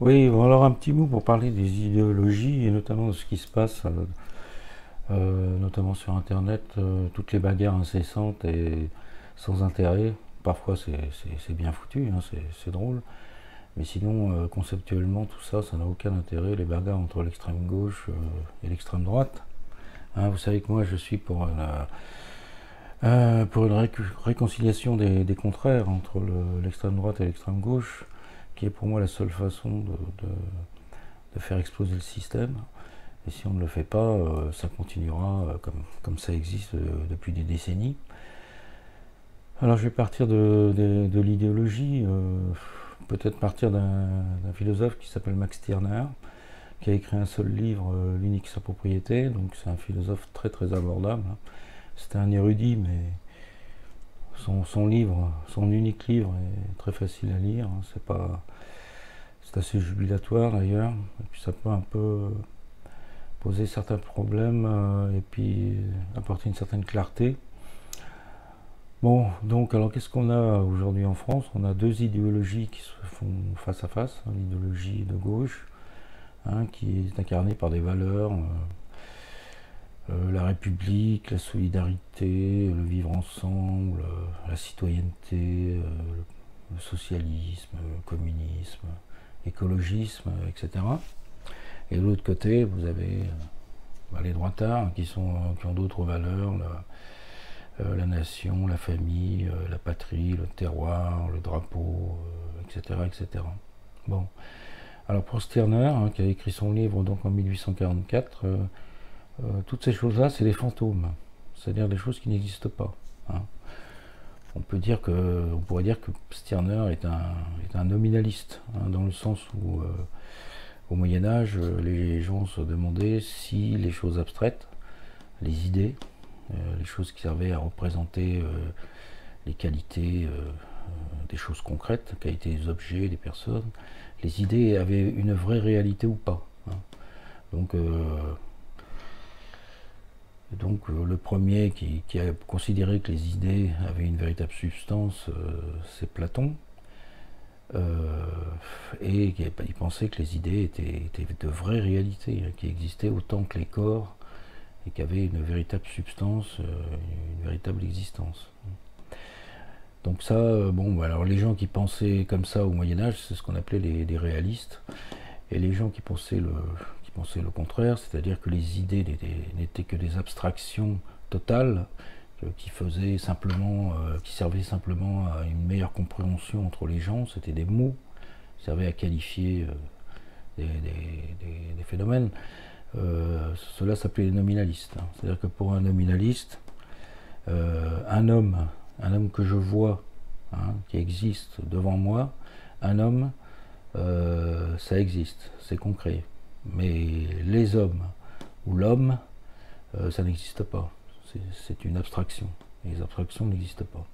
Oui, bon, alors un petit mot pour parler des idéologies et notamment de ce qui se passe, notamment sur Internet, toutes les bagarres incessantes et sans intérêt. Parfois c'est bien foutu, hein, c'est drôle, mais sinon conceptuellement tout ça, ça n'a aucun intérêt, les bagarres entre l'extrême gauche et l'extrême droite. Hein, vous savez que moi je suis pour une réconciliation des contraires entre l'extrême droite et l'extrême gauche, qui est pour moi la seule façon de faire exploser le système. Et si on ne le fait pas, ça continuera comme ça existe depuis des décennies. Alors je vais partir de l'idéologie, peut-être partir d'un philosophe qui s'appelle Max Stirner, qui a écrit un seul livre, L'unique sa propriété, donc c'est un philosophe très très abordable. C'était un érudit, mais son livre, son unique livre est très facile à lire. C'est assez jubilatoire d'ailleurs, et puis ça peut un peu poser certains problèmes et puis apporter une certaine clarté. Bon, donc alors qu'est-ce qu'on a aujourd'hui en France? On a deux idéologies qui se font face à face, hein, l'idéologie de gauche, hein, qui est incarnée par des valeurs, la République, la solidarité, le vivre ensemble, la citoyenneté, le socialisme, le communisme, l'écologisme, etc. Et de l'autre côté, vous avez les droitards qui ont d'autres valeurs, la nation, la famille, la patrie, le terroir, le drapeau, etc., etc. Bon. Alors pour Stirner, hein, qui a écrit son livre donc en 1844, toutes ces choses-là, c'est des fantômes, c'est-à-dire des choses qui n'existent pas. Hein. On pourrait dire que Stirner est un nominaliste, hein, dans le sens où au Moyen Âge, les gens se demandaient si les choses abstraites, les idées, les choses qui servaient à représenter les qualités des choses concrètes, la qualité des objets, des personnes, les idées avaient une vraie réalité ou pas. Hein. Donc, le premier qui a considéré que les idées avaient une véritable substance, c'est Platon. Et il pensait que les idées étaient de vraies réalités, hein, qui existaient autant que les corps et qui avaient une véritable substance, une véritable existence. Donc ça, bon, alors les gens qui pensaient comme ça au Moyen-Âge, c'est ce qu'on appelait les réalistes. Et les gens qui pensaient le contraire, c'est-à-dire que les idées n'étaient que des abstractions totales, qui servaient simplement à une meilleure compréhension entre les gens, c'était des mots qui servaient à qualifier des phénomènes. Cela s'appelait les nominalistes. Hein. C'est-à-dire que pour un nominaliste, un homme que je vois, hein, qui existe devant moi, un homme, ça existe, c'est concret. Mais les hommes ou l'homme, ça n'existe pas. C'est une abstraction. Et les abstractions n'existent pas.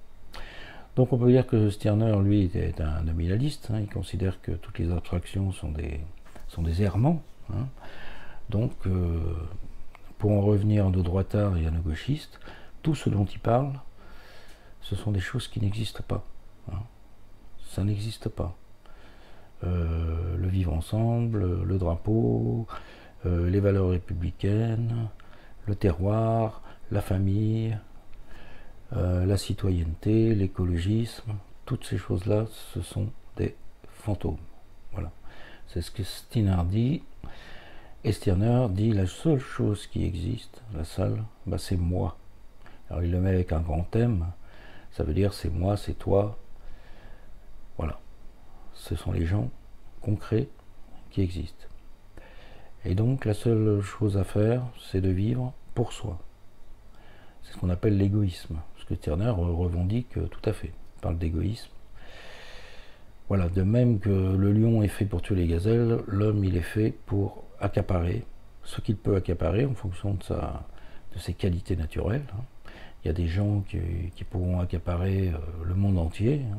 Donc on peut dire que Stirner, lui, était un nominaliste. Hein, il considère que toutes les abstractions sont des errements. Hein. Donc, pour en revenir à nos droitards et à nos gauchistes, tout ce dont il parle, ce sont des choses qui n'existent pas. Hein. Ça n'existe pas. Le vivre ensemble, le drapeau, les valeurs républicaines, le terroir, la famille, la citoyenneté, l'écologisme, toutes ces choses-là, ce sont des fantômes. Voilà. C'est ce que Stirner dit. Et Stirner dit la seule chose qui existe, la seule, bah, c'est moi. Alors il le met avec un grand thème, ça veut dire c'est moi, c'est toi. Voilà. Ce sont les gens concrets qui existent. Et donc la seule chose à faire, c'est de vivre pour soi. C'est ce qu'on appelle l'égoïsme. Ce que Stirner revendique tout à fait. Il parle d'égoïsme. Voilà, de même que le lion est fait pour tuer les gazelles, l'homme il est fait pour accaparer ce qu'il peut accaparer en fonction de ses qualités naturelles. Il y a des gens qui pourront accaparer le monde entier, hein,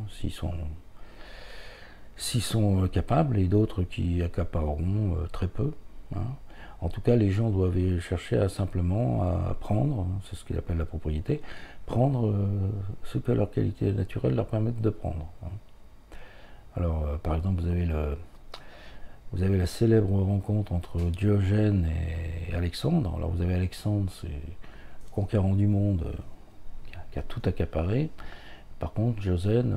s'ils sont capables, et d'autres qui accapareront très peu. Hein. En tout cas, les gens doivent chercher simplement à prendre, hein, c'est ce qu'ils appellent la propriété, prendre ce que leurs qualités naturelles leur permettent de prendre. Hein. Alors, par exemple, vous avez vous avez la célèbre rencontre entre Diogène et Alexandre. Alors vous avez Alexandre, c'est le conquérant du monde qui a tout accaparé. Par contre, Diogène,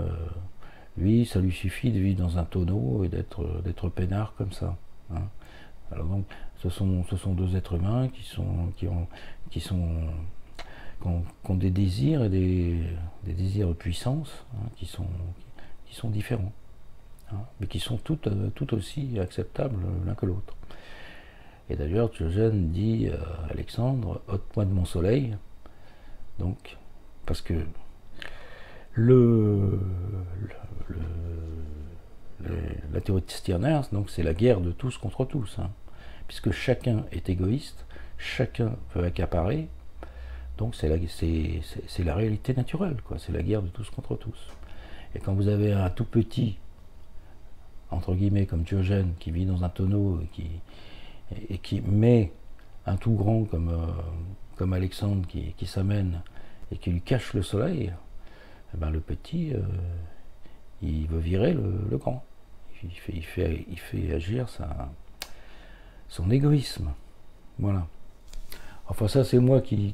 lui, ça lui suffit de vivre dans un tonneau et d'être peinard comme ça. Hein. Alors donc, ce sont deux êtres humains qui ont des désirs et des désirs de puissance, hein, qui sont différents, hein, mais qui sont tout aussi acceptables l'un que l'autre. Et d'ailleurs, Diogène dit à Alexandre, ôte-moi de mon soleil, donc, parce que la théorie de Stirner, donc, c'est la guerre de tous contre tous, hein, puisque chacun est égoïste, chacun veut accaparer, donc c'est la réalité naturelle, quoi. C'est la guerre de tous contre tous. Et quand vous avez un tout petit, entre guillemets, comme Diogène, qui vit dans un tonneau et qui met un tout grand comme Alexandre qui s'amène et qui lui cache le soleil, eh ben le petit, il veut virer le grand. Il fait agir son égoïsme. Voilà. Enfin, ça, c'est moi qui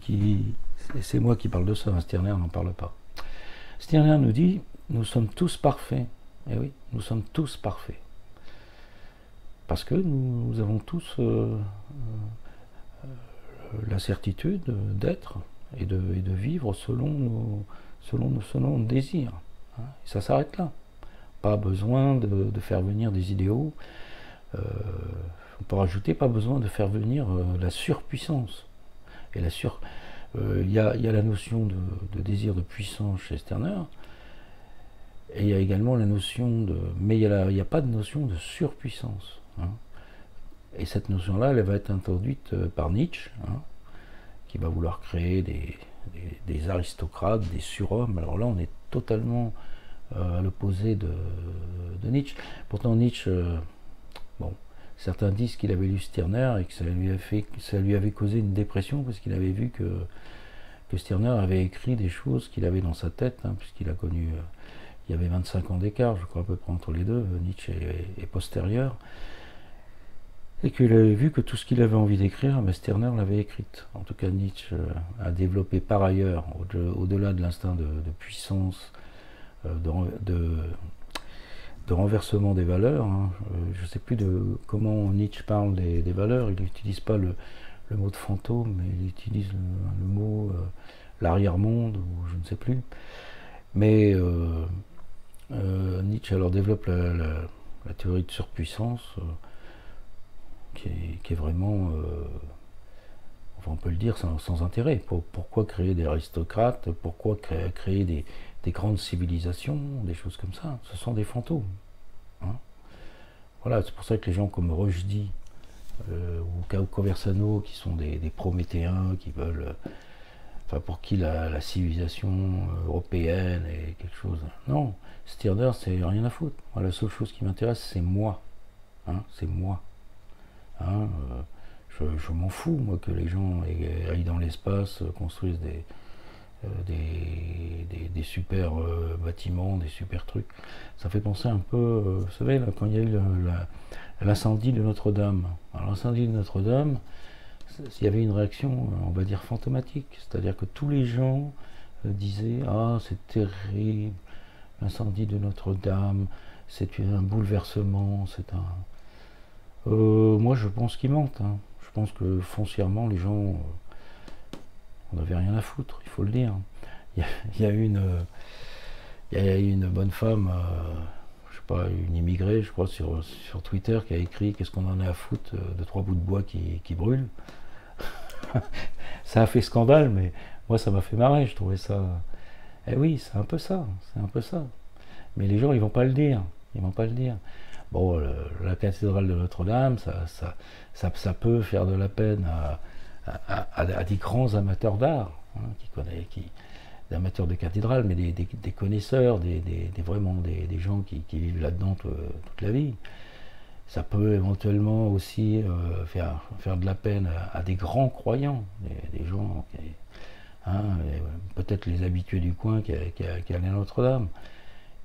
parle de ça. Hein. Stirner n'en parle pas. Stirner nous dit, nous sommes tous parfaits. Eh oui, nous sommes tous parfaits. Parce que nous avons tous la certitude d'être et de vivre selon nos désirs. Hein. Et ça s'arrête là. Pas besoin de faire venir des idéaux. On peut rajouter, pas besoin de faire venir la surpuissance. Et il y a la notion de désir de puissance chez Stirner, et il y a également la notion mais il n'y a pas de notion de surpuissance. Hein. Et cette notion-là, elle va être introduite par Nietzsche, hein, qui va vouloir créer des aristocrates, des surhommes. Alors là, on est totalement à l'opposé de Nietzsche. Pourtant, Nietzsche, bon, certains disent qu'il avait lu Stirner et que ça lui avait causé une dépression parce qu'il avait vu que Stirner avait écrit des choses qu'il avait dans sa tête, hein, puisqu'il a connu, il y avait 25 ans d'écart, je crois à peu près entre les deux, Nietzsche est postérieur, et qu'il avait vu que tout ce qu'il avait envie d'écrire, Stirner l'avait écrite. En tout cas, Nietzsche a développé par ailleurs, au-delà de l'instinct de puissance, de renversement des valeurs, hein. Je ne sais plus comment Nietzsche parle des valeurs, il n'utilise pas le mot de fantôme, mais il utilise le mot l'arrière-monde, ou je ne sais plus. Mais Nietzsche alors développe la théorie de surpuissance, qui est vraiment, enfin on peut le dire, sans intérêt. Pourquoi créer des aristocrates? Pourquoi créer des grandes civilisations, des choses comme ça? Ce sont des fantômes. Hein. Voilà, c'est pour ça que les gens comme Rushdie ou Cao Conversano, qui sont des prométhéens, qui veulent, enfin pour qui la civilisation européenne est quelque chose. Non, Stirner, c'est rien à foutre. Moi, la seule chose qui m'intéresse, c'est moi. Hein, c'est moi. Hein, je m'en fous, moi, que les gens aillent dans l'espace, construisent des super bâtiments, des super trucs. Ça fait penser un peu, vous savez, là, quand il y a eu l'incendie de Notre-Dame. Alors l'incendie de Notre-Dame, il y avait une réaction, on va dire, fantomatique. C'est-à-dire que tous les gens disaient « Ah, c'est terrible, l'incendie de Notre-Dame, c'est un bouleversement, c'est un... » moi, je pense qu'ils mentent. Hein. Je pense que foncièrement, les gens... on n'avait rien à foutre, il faut le dire. Il y a eu une bonne femme, je sais pas, une immigrée, je crois, sur Twitter, qui a écrit « Qu'est-ce qu'on en a à foutre de 3 bouts de bois qui brûlent ?» Ça a fait scandale, mais moi, ça m'a fait marrer, je trouvais ça... Eh oui, c'est un peu ça, c'est un peu ça. Mais les gens, ils vont pas le dire, ils vont pas le dire. Bon, la cathédrale de Notre-Dame, ça peut faire de la peine à des grands amateurs d'art, hein, des amateurs de cathédrale, mais des connaisseurs, vraiment des gens qui vivent là-dedans toute la vie. Ça peut éventuellement aussi faire de la peine à des grands croyants, des gens, hein, peut-être les habitués du coin qui allaient à Notre-Dame.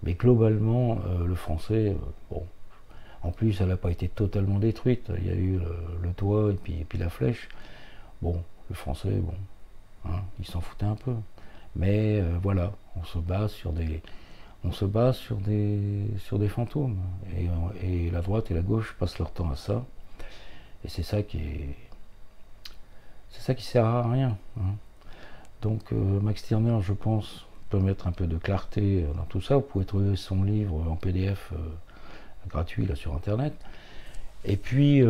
Mais globalement, le français, bon, En plus, elle n'a pas été totalement détruite. Il y a eu le toit et puis la flèche. Bon, le français, bon, hein, il s'en foutait un peu. Mais voilà, on se base sur des fantômes. Et la droite et la gauche passent leur temps à ça. Et c'est ça qui sert à rien. Hein. Donc Max Stirner, je pense, peut mettre un peu de clarté dans tout ça. Vous pouvez trouver son livre en PDF gratuit là sur internet. Et puis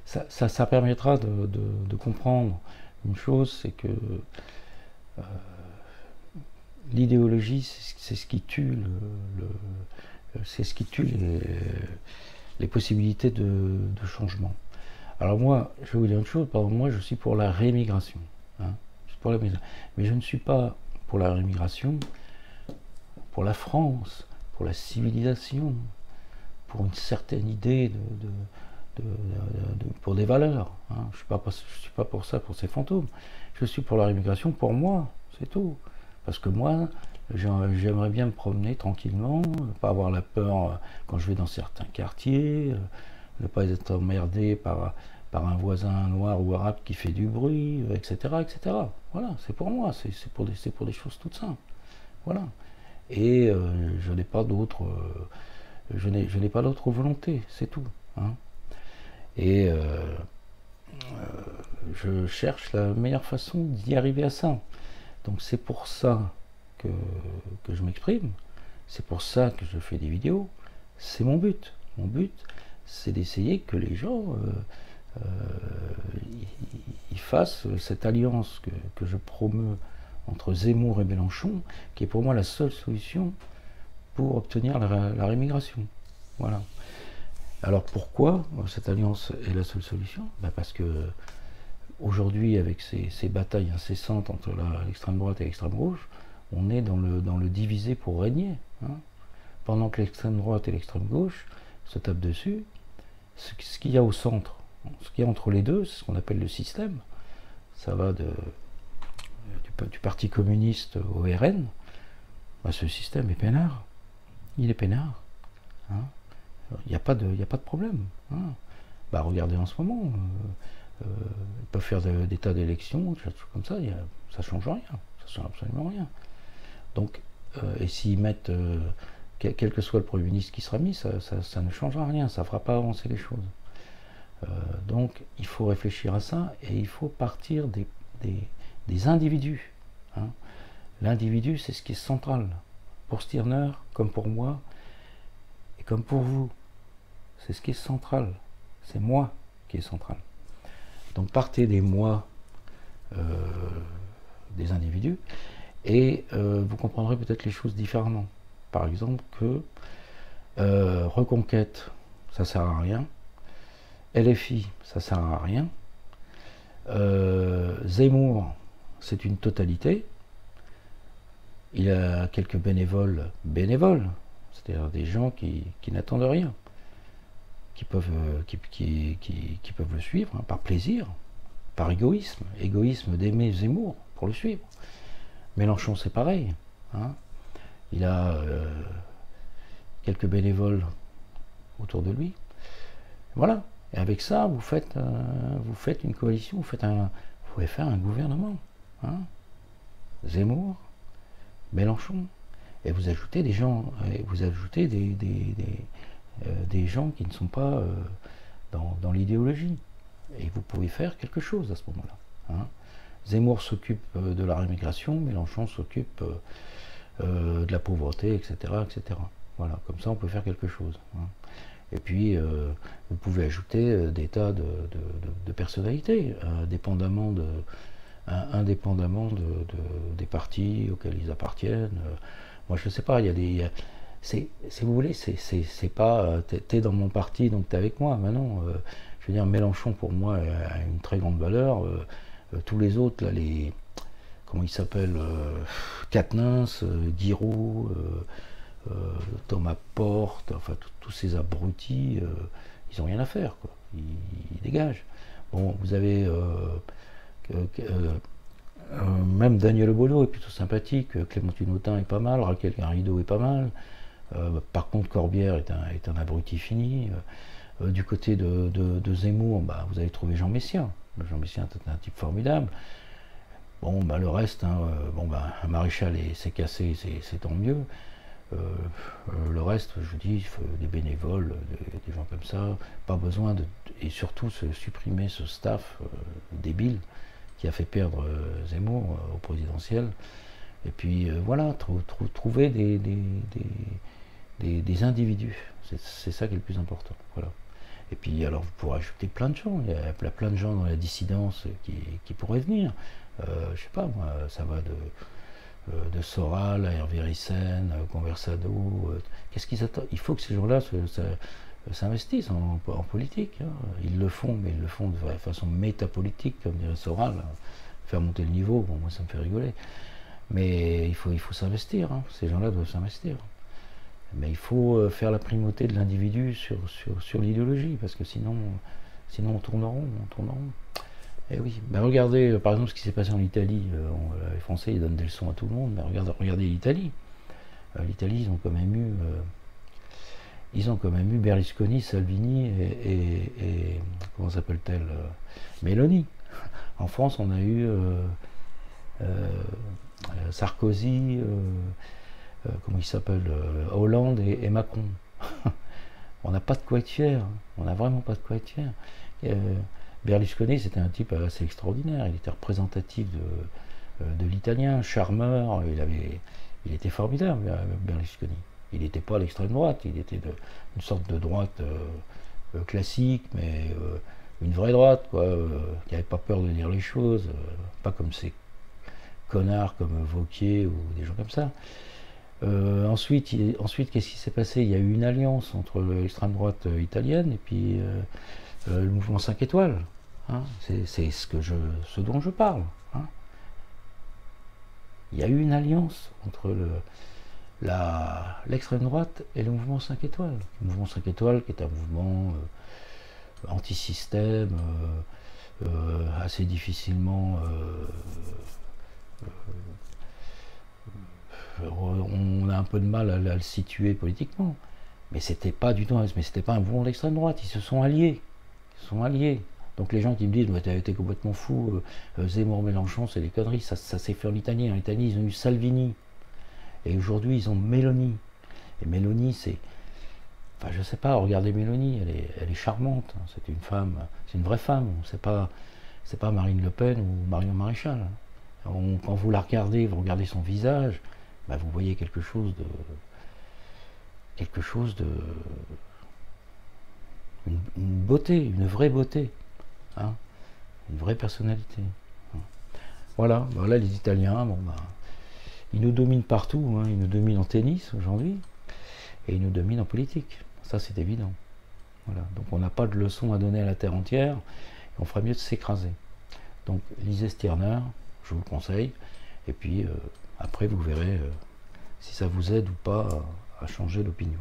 ça permettra de comprendre une chose, c'est que l'idéologie, c'est ce qui tue c'est ce qui tue les possibilités de changement. Alors moi, je vais vous dire une chose, par exemple, moi je suis pour la rémigration. Hein, mais je ne suis pas pour la rémigration pour la France, pour la civilisation, pour une certaine idée pour des valeurs. Hein. Je ne suis pas pour ça, pour ces fantômes. Je suis pour la rémigration pour moi, c'est tout. Parce que moi, j'aimerais bien me promener tranquillement, pas avoir la peur quand je vais dans certains quartiers, ne pas être emmerdé par un voisin noir ou arabe qui fait du bruit, etc. etc. Voilà, c'est pour moi, c'est pour des choses toutes simples. Voilà. Et je n'ai pas d'autre volonté, c'est tout. Hein. Et je cherche la meilleure façon d'y arriver à ça. Donc c'est pour ça que je m'exprime, c'est pour ça que je fais des vidéos, c'est mon but. Mon but, c'est d'essayer que les gens ils fassent cette alliance que je promeus entre Zemmour et Mélenchon, qui est pour moi la seule solution pour obtenir la rémigration. Voilà. Alors pourquoi cette alliance est la seule solution? Parce que aujourd'hui, avec ces batailles incessantes entre l'extrême droite et l'extrême gauche, on est dans le diviser pour régner. Hein. Pendant que l'extrême droite et l'extrême gauche se tapent dessus, ce qu'il y a au centre, ce qu'il y a entre les deux, c'est ce qu'on appelle le système. Ça va du Parti communiste au RN. Ce système est peinard. Il est peinard. Hein. Il n'y a pas de problème. Hein. Regardez en ce moment. Ils peuvent faire des tas d'élections, des choses comme ça, ça ne change rien, ça change absolument rien. Donc, et s'ils mettent, quel que soit le Premier ministre qui sera mis, ça ne changera rien, ça ne fera pas avancer les choses. Donc, il faut réfléchir à ça, et il faut partir des individus. Hein. L'individu, c'est ce qui est central, pour Stirner, comme pour moi, et comme pour vous. C'est ce qui est central, c'est moi qui est central. Donc partez des moi des individus et vous comprendrez peut-être les choses différemment. Par exemple que Reconquête, ça sert à rien. LFI, ça sert à rien. Zemmour, c'est une totalité. Il a quelques bénévoles, c'est-à-dire des gens qui n'attendent rien. Qui peuvent le suivre hein, par plaisir, par égoïsme d'aimer Zemmour pour le suivre. Mélenchon c'est pareil, hein. Il a quelques bénévoles autour de lui. Voilà. Et avec ça, vous faites une coalition, vous pouvez faire un gouvernement. Hein. Zemmour, Mélenchon, et vous ajoutez des gens, vous ajoutez des gens qui ne sont pas dans l'idéologie. Et vous pouvez faire quelque chose à ce moment-là. Hein. Zemmour s'occupe de la rémigration, Mélenchon s'occupe de la pauvreté, etc., etc. Voilà, comme ça on peut faire quelque chose. Hein. Et puis vous pouvez ajouter des tas de personnalités, indépendamment des partis auxquels ils appartiennent. Moi je ne sais pas, il y a des... si vous voulez, c'est pas t'es dans mon parti donc t'es avec moi. Mais non, je veux dire, Mélenchon pour moi a une très grande valeur. Tous les autres, là, comment ils s'appellent, Quatennens, Guiraud, Thomas Porte, enfin tous ces abrutis, ils n'ont rien à faire, quoi. Ils dégagent. Bon, vous avez Même Daniel Obono est plutôt sympathique, Clémentine Autain est pas mal, Raquel Garrido est pas mal. Par contre, Corbière est un abruti fini. Du côté de Zemmour, bah, vous avez trouvé Jean Messia. Jean Messia est un type formidable. Bon, bah, le reste, hein, bon, bah, un maréchal s'est cassé, c'est tant mieux. Le reste, je vous dis, il faut des bénévoles, des gens comme ça. Pas besoin de. Et surtout, supprimer ce staff débile qui a fait perdre Zemmour au présidentiel. Et puis voilà, trouver des individus. C'est ça qui est le plus important. Voilà. Et puis alors vous pourrez ajouter plein de gens. Il y a plein de gens dans la dissidence qui pourraient venir. Je sais pas moi, ça va de Soral à Hervé Ryssen, Conversado. Qu'est-ce qu'ils attendent? Il faut que ces gens-là s'investissent en politique. Hein. Ils le font, mais ils le font de façon métapolitique, comme dirait Soral. Faire monter le niveau, bon, moi ça me fait rigoler. Mais il faut s'investir. Hein. Ces gens-là doivent s'investir. Mais il faut faire la primauté de l'individu sur l'idéologie, parce que sinon on tourne en rond. Et oui, ben regardez par exemple ce qui s'est passé en Italie. Les Français ils donnent des leçons à tout le monde, mais regardez l'Italie. L'Italie, ils ont quand même eu Berlusconi, Salvini et comment s'appelle-t-elle, Meloni. En France, on a eu Sarkozy, comment il s'appelle, Hollande et Macron. On n'a pas de quoi être fier. On n'a vraiment pas de quoi être fier. Berlusconi, c'était un type assez extraordinaire. Il était représentatif de l'italien, charmeur. Il était formidable, Berlusconi. Il n'était pas à l'extrême droite. Il était une sorte de droite classique, mais une vraie droite, quoi. Qui n'avait pas peur de dire les choses. Pas comme ces connards comme Wauquiez ou des gens comme ça. Ensuite, qu'est-ce qui s'est passé? Il y a eu une alliance entre l'extrême droite italienne et puis le mouvement 5 étoiles. Hein. C'est ce dont je parle. Hein. Il y a eu une alliance entre l'extrême droite et le mouvement 5 étoiles. Le mouvement 5 étoiles qui est un mouvement anti-système, assez difficilement... on a un peu de mal à le situer politiquement, mais c'était pas du tout, mais c'était pas un mouvement d'extrême droite. Ils se sont alliés, Donc les gens qui me disent mais t'es complètement fou, Zemmour, Mélenchon, c'est des conneries, ça s'est fait en Italie. En Italie, ils ont eu Salvini, et aujourd'hui ils ont Meloni. Et Meloni, enfin je sais pas, regardez Meloni, elle est charmante. C'est une femme, c'est une vraie femme. C'est pas Marine Le Pen ou Marion Maréchal. Quand vous la regardez, vous regardez son visage. Bah, vous voyez quelque chose de une beauté, une vraie beauté, hein, une vraie personnalité. Voilà, les Italiens, bon, bah, ils nous dominent partout, hein, ils nous dominent en tennis aujourd'hui, et ils nous dominent en politique. Ça, c'est évident. Voilà. Donc on n'a pas de leçon à donner à la terre entière, et on ferait mieux de s'écraser. Donc lisez Stirner, je vous le conseille, et puis après vous verrez si ça vous aide ou pas à changer d'opinion.